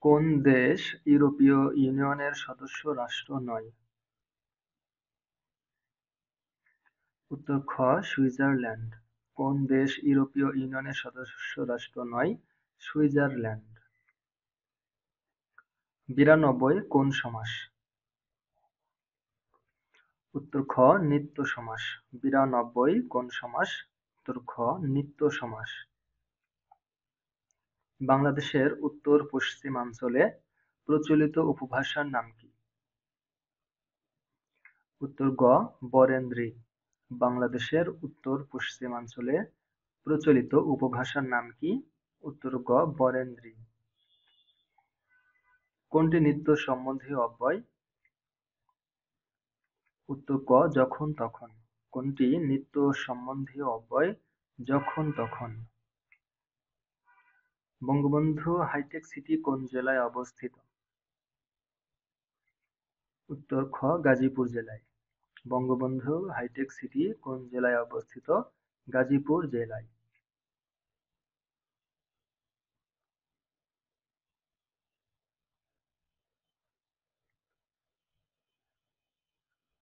কোন দেশ ইউরোপীয় ইউনিয়নের সদস্য রাষ্ট্র নয়? উত্তর খ সুইজারল্যান্ড। কোন দেশ ইউরোপীয় ইউনিয়নের সদস্য রাষ্ট্র নয়? সুইজারল্যান্ড। ৯২ কোন সমাস? উত্তর খ নিত্য সমাস। ৯২ কোন সমাস? উত্তর খ নিত্য সমাস। বাংলাদেশের উত্তর-পশ্চিমাঞ্চলে প্রচলিত উপভাষার নাম কি? উত্তর গ বরেন্দ্রী। বাংলাদেশের উত্তর-পশ্চিমাঞ্চলে প্রচলিত উপভাষার নাম কি? উত্তর গ বরেন্দ্রী। কোনটি নিত্য সম্বন্ধীয় অব্যয়? উত্তর ক যখন তখন। কোনটি নিত্য সম্বন্ধীয় অব্যয়? যখন তখন। বঙ্গবন্ধু হাইটেক সিটি কোন জেলায় অবস্থিত? উত্তর খ গাজীপুর জেলায়। বঙ্গবন্ধু হাইটেক সিটি কোন জেলায় অবস্থিত? গাজীপুর জেলায়।